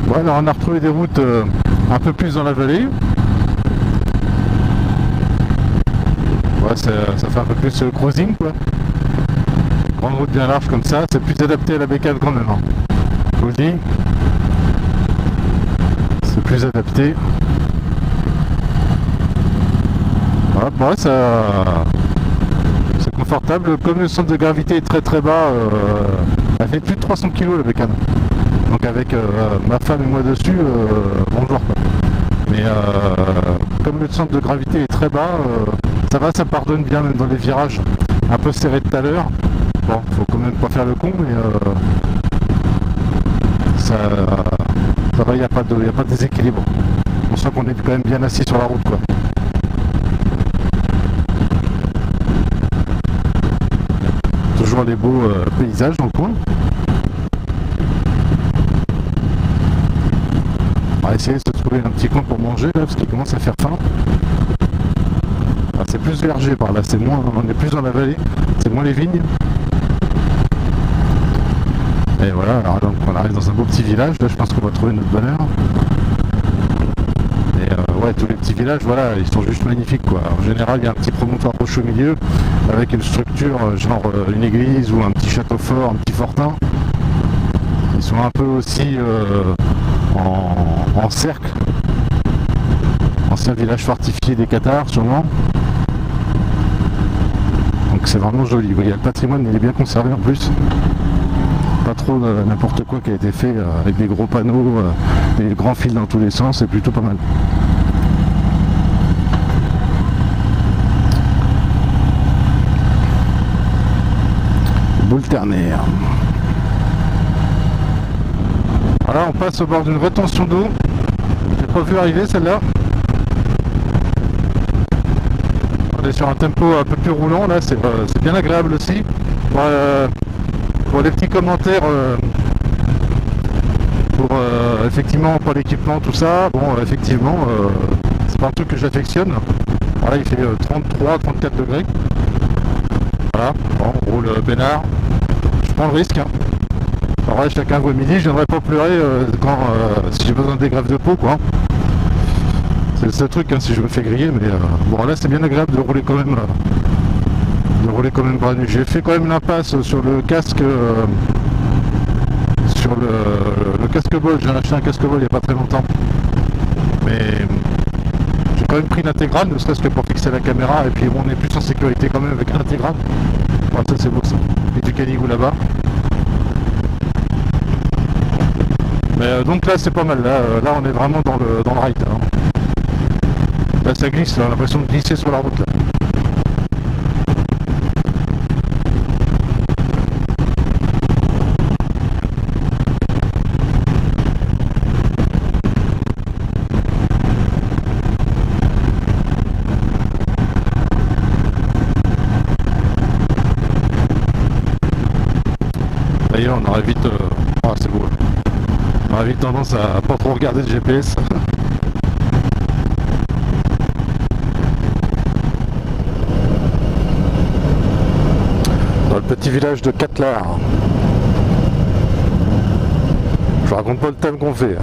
Bon, alors on a retrouvé des routes un peu plus dans la vallée. Ouais, ça fait un peu plus cruising quoi. Grande route bien large comme ça, c'est plus adapté à la bécane quand même. Hein. Je vous le dis. C'est plus adapté. Voilà, bon, ouais, c'est confortable. Comme le centre de gravité est très très bas, elle fait plus de 300 kg la bécane. Donc avec ma femme et moi dessus, bonjour quoi. Mais comme le centre de gravité est très bas, ça va, ça pardonne bien même dans les virages un peu serrés de tout à l'heure. Bon, faut quand même pas faire le con, mais ça va, il n'y a pas de déséquilibre. On sent qu'on est quand même bien assis sur la route quoi. Toujours les beaux paysages dans le coin. On va essayer de se trouver un petit coin pour manger là parce qu'il commence à faire faim. Ah, c'est plus verger par là, c'est moins, on est plus dans la vallée, c'est moins les vignes. Et voilà, alors donc on arrive dans un beau petit village, là je pense qu'on va trouver notre bonheur. Et ouais, tous les petits villages, voilà, ils sont juste magnifiques quoi. En général, il y a un petit promontoire rocheux au milieu, avec une structure genre une église ou un petit château fort, un petit fortin. Ils sont un peu aussi en cercle. Ancien village fortifié des Cathares sûrement. Donc c'est vraiment joli. Vous voyez, le patrimoine il est bien conservé en plus. Pas trop n'importe quoi qui a été fait avec des gros panneaux, des grands fils dans tous les sens, c'est plutôt pas mal. Boule ternaire. Voilà, on passe au bord d'une rétention d'eau. J'ai pas vu arriver celle-là. On est sur un tempo un peu plus roulant là, c'est bien agréable aussi. Pour les petits commentaires, effectivement pour l'équipement, tout ça, bon effectivement c'est pas un truc que j'affectionne. Voilà, il fait 33-34 degrés. Voilà, bon, on roule peinard. Je prends le risque. Hein. Alors là, chacun voit midi, je viendrai pas pleurer si j'ai besoin des greffes de peau quoi. C'est le seul truc hein, si je me fais griller, mais bon là c'est bien agréable de rouler quand même. Bras nus. J'ai fait quand même l'impasse sur le casque, sur le casque bol. J'ai acheté un casque bol il n'y a pas très longtemps, mais j'ai quand même pris l'intégrale, ne serait-ce que pour fixer la caméra, et puis bon, on est plus en sécurité quand même avec l'intégrale. Bon, ça c'est beau ça. Et du canigou là-bas. Mais donc là c'est pas mal. Là on est vraiment dans le ride. Hein. Là ça glisse, on a l'impression de glisser sur la route là. D'ailleurs on aurait vite... Oh, c'est beau. On aurait vite tendance à pas trop regarder le GPS. Dans le petit village de Catlar. Je raconte pas le thème qu'on fait.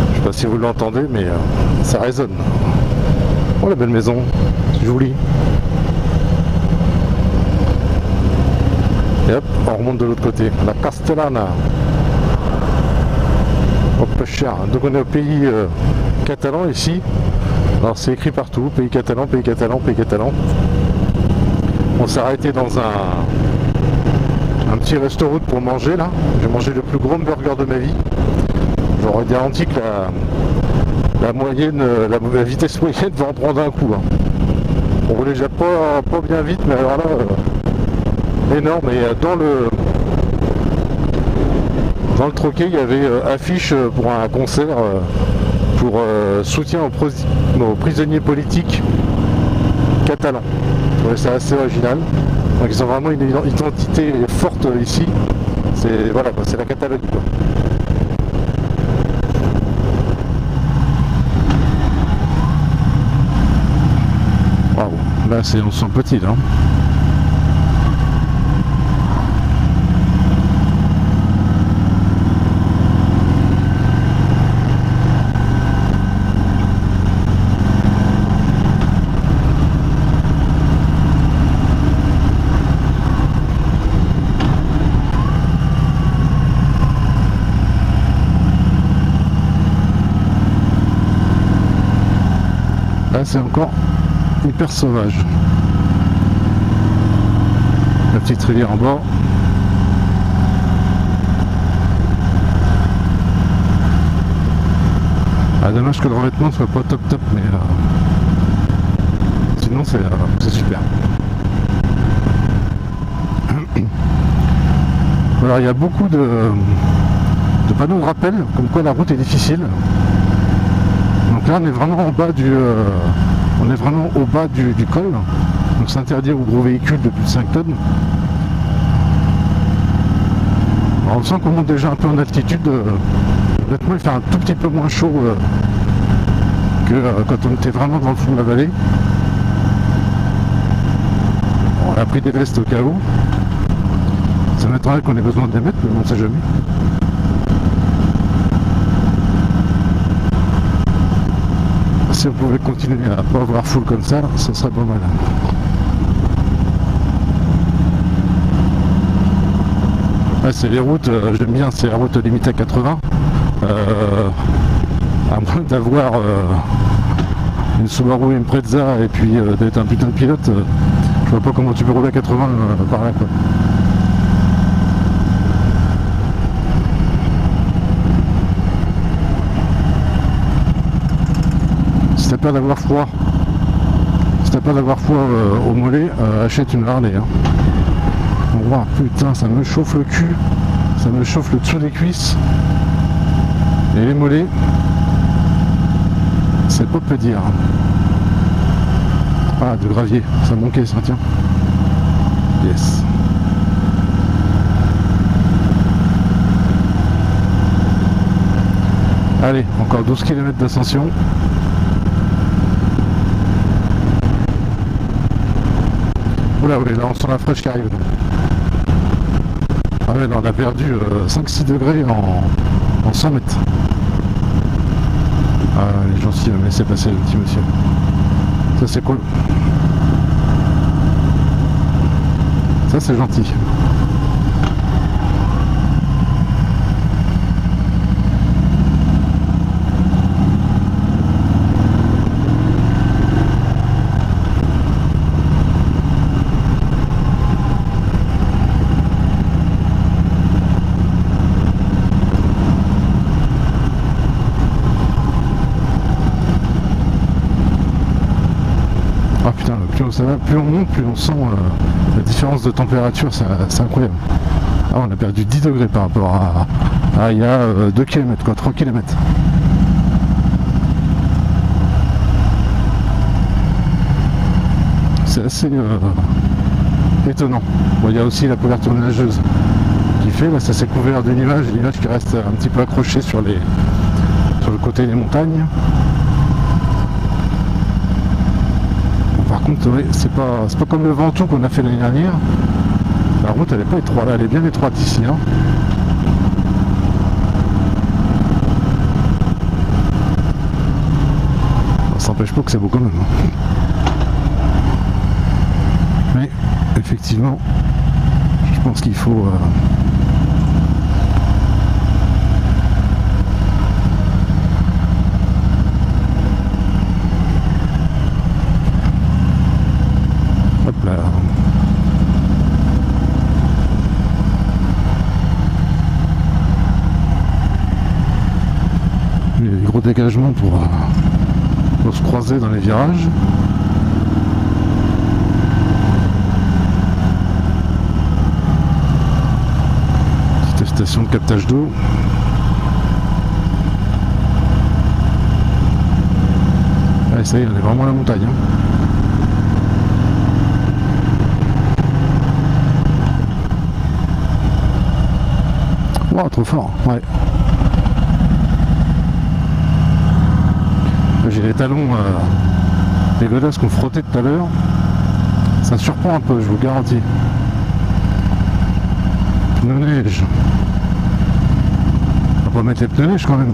Je sais pas si vous l'entendez, mais ça résonne. Oh la belle maison, c'est joli. Et hop, on remonte de l'autre côté, la Castellana. Oh, peu cher. Donc on est au pays catalan ici. Alors c'est écrit partout, pays catalan, pays catalan, pays catalan. On s'est arrêté dans un petit resto-route pour manger là. J'ai mangé le plus gros burger de ma vie. J'aurais garanti que la moyenne, la vitesse moyenne va en prendre un coup. Hein. On roulait déjà pas bien vite, mais alors là... énorme. Et dans le troquet il y avait affiche pour un concert pour soutien aux prisonniers politiques catalans. Je trouvais ça assez original. Donc ils ont vraiment une identité forte ici. C'est voilà, c'est la Catalogne quoi. Waouh, là on se sent petit là. Là c'est encore hyper sauvage. La petite rivière en bord. Ah, dommage que le revêtement soit pas top mais sinon c'est super. Alors il y a beaucoup de panneaux de rappel comme quoi la route est difficile. Donc là on est vraiment au bas du col. Donc c'est interdit aux gros véhicules de plus de 5 tonnes. Alors, on sent qu'on monte déjà un peu en altitude. Honnêtement il fait un tout petit peu moins chaud que quand on était vraiment dans le fond de la vallée. On a pris des vestes au cas où. Ça m'étonnerait qu'on ait besoin de les mettre, mais on ne sait jamais. Si on pouvait continuer à pas avoir full comme ça serait pas mal. Ouais, c'est les routes, j'aime bien, c'est la route limitée à 80. À moins d'avoir une Subaru Impreza et puis d'être un putain de pilote, je vois pas comment tu peux rouler à 80 par là quoi. Si t'as peur d'avoir froid, au mollet, achète une Harley. Hein. Oh, putain, ça me chauffe le cul, ça me chauffe le dessous des cuisses et les mollets. C'est pas peu dire. Ah, de gravier, ça manquait ça, tiens. Yes. Allez, encore 12 km d'ascension. Oula, oui, là on sent la fraîche qui arrive. Ah ouais, là on a perdu 5-6 degrés en 100 mètres. Ah, les gens s'y laissaient passer le petit monsieur. Ça c'est cool. Ça c'est gentil. Ah putain, plus ça va, plus on monte, plus on sent la différence de température, c'est incroyable. Ah, on a perdu 10 degrés par rapport à il y a 2 km, quoi, 3 km. C'est assez étonnant. Bon, il y a aussi la couverture nuageuse qui fait, là ça s'est couvert de nuages, des nuages qui restent un petit peu accrochés sur le côté des montagnes. Par contre, oui, c'est pas comme le Ventoux qu'on a fait l'année dernière. La route elle est pas étroite, elle est bien étroite ici. Hein. Ça n'empêche pas que c'est beau quand même. Mais effectivement, je pense qu'il faut hop là. Il y a des gros dégagements pour se croiser dans les virages. Petite station de captage d'eau. Ouais, ça y est, on est vraiment à la montagne. Hein. Oh, trop fort, ouais. J'ai les talons les godasses qu'on frottait tout à l'heure. Ça surprend un peu, je vous garantis. Pneus neige. On va pas mettre les pneus neige quand même.